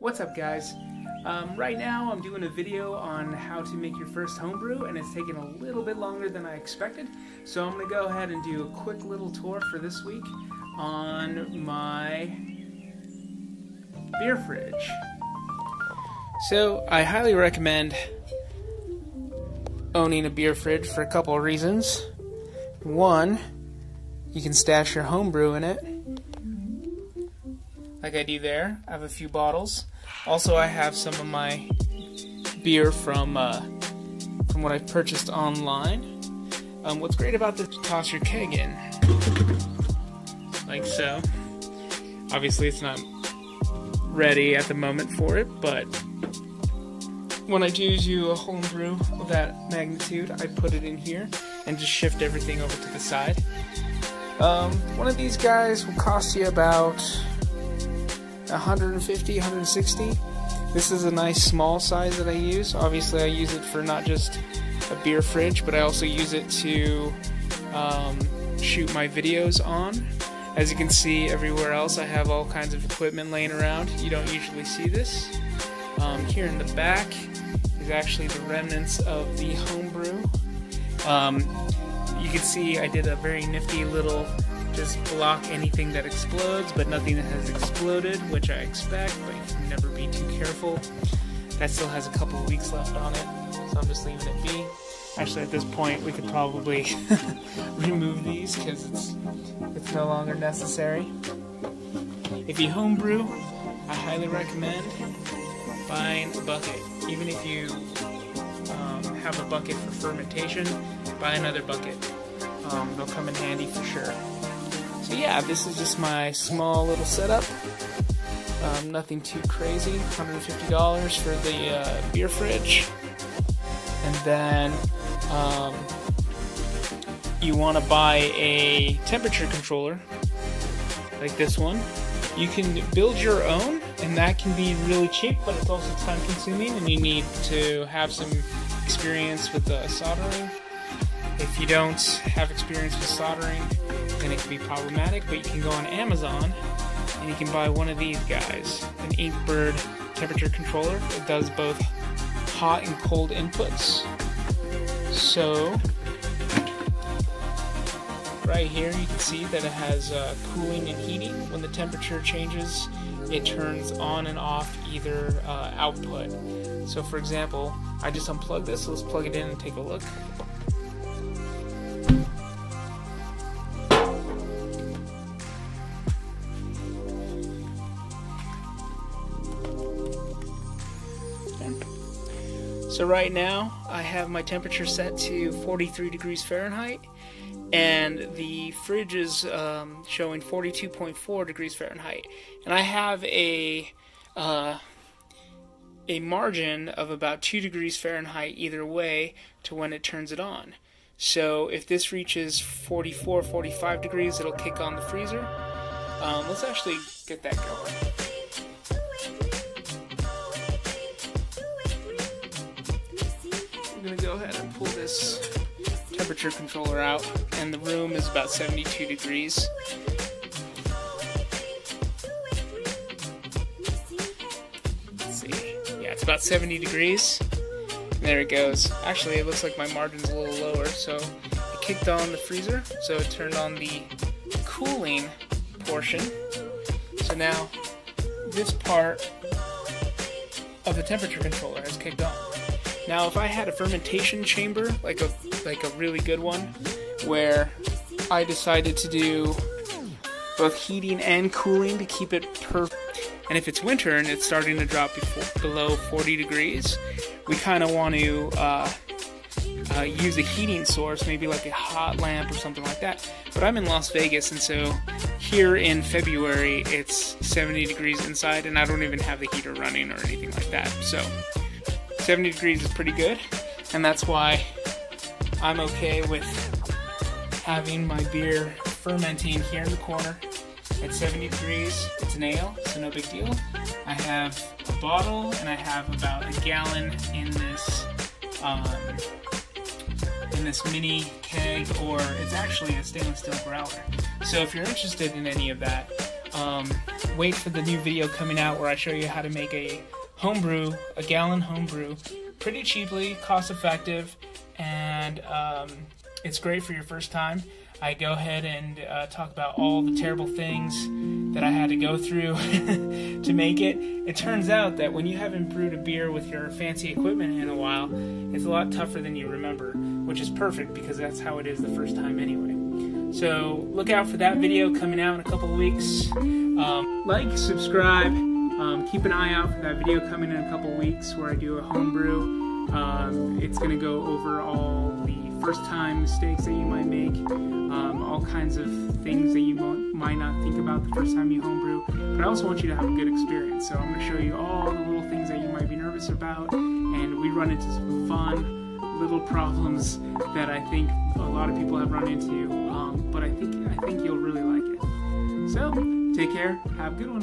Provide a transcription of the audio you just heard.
What's up, guys? Right now I'm doing a video on how to make your first homebrew, and it's taken a little bit longer than I expected, so I'm going to go ahead and do a quick little tour for this week on my beer fridge. So I highly recommend owning a beer fridge for a couple of reasons. One, you can stash your homebrew in it, like I do there. I have a few bottles. Also, I have some of my beer from what I've purchased online. What's great about this, toss your keg in, like so. Obviously, it's not ready at the moment for it, but when I do a homebrew of that magnitude, I put it in here and just shift everything over to the side. One of these guys will cost you about $150, $160. This is a nice small size that I use. Obviously I use it for not just a beer fridge, but I also use it to shoot my videos on. As you can see everywhere else, I have all kinds of equipment laying around. You don't usually see this. Here in the back is actually the remnants of the homebrew. You can see I did a very nifty little just block anything that explodes, but nothing that has exploded, which I expect, but you can never be too careful. That still has a couple of weeks left on it, so I'm just leaving it be. Actually, at this point, we could probably remove these because it's no longer necessary. If you homebrew, I highly recommend buying a bucket. Even if you have a bucket for fermentation, buy another bucket. They'll come in handy for sure. So yeah, this is just my small little setup. Nothing too crazy. $150 for the beer fridge. And then you want to buy a temperature controller like this one. You can build your own, and that can be really cheap, but it's also time consuming, and you need to have some experience with soldering. If you don't have experience with soldering, then it can be problematic, but you can go on Amazon and you can buy one of these guys, an Inkbird temperature controller. It does both hot and cold inputs. So right here you can see that it has cooling and heating. When the temperature changes, it turns on and off either output. So for example, I just unplugged this, so let's plug it in and take a look. So right now I have my temperature set to 43 degrees Fahrenheit, and the fridge is showing 42.4 degrees Fahrenheit, and I have a margin of about 2 degrees Fahrenheit either way to when it turns it on. So if this reaches 44, 45 degrees, it'll kick on the freezer. Let's actually get that going. I'm going to go ahead and pull this temperature controller out, and the room is about 72 degrees. Let's see. Yeah, it's about 70 degrees. And there it goes. Actually, it looks like my margin's a little lower, so it kicked on the freezer, so it turned on the cooling portion. So now this part of the temperature controller has kicked on. Now, if I had a fermentation chamber, like a really good one, where I decided to do both heating and cooling to keep it perfect, and if it's winter and it's starting to drop below 40 degrees, we kind of want to use a heating source, maybe like a hot lamp or something like that. But I'm in Las Vegas, and so here in February it's 70 degrees inside, and I don't even have the heater running or anything like that. So 70 degrees is pretty good, and that's why I'm okay with having my beer fermenting here in the corner at 70 degrees. It's an ale, so no big deal. I have a bottle, and I have about a gallon in this mini keg, or it's actually a stainless steel growler. So if you're interested in any of that, wait for the new video coming out where I show you how to make a homebrew, a gallon homebrew, pretty cheaply, cost effective, and it's great for your first time. I go ahead and talk about all the terrible things that I had to go through to make it. It turns out that when you haven't brewed a beer with your fancy equipment in a while, it's a lot tougher than you remember, which is perfect because that's how it is the first time anyway. So look out for that video coming out in a couple of weeks. Like, subscribe, keep an eye out for that video coming in a couple of weeks where I do a homebrew. It's going to go over all the first time mistakes that you might make, all kinds of things that you might not think about the first time you homebrew, but I also want you to have a good experience. So I'm going to show you all the little things that you might be nervous about, and we run into some fun little problems that I think a lot of people have run into, but I think you'll really like it. So take care, have a good one.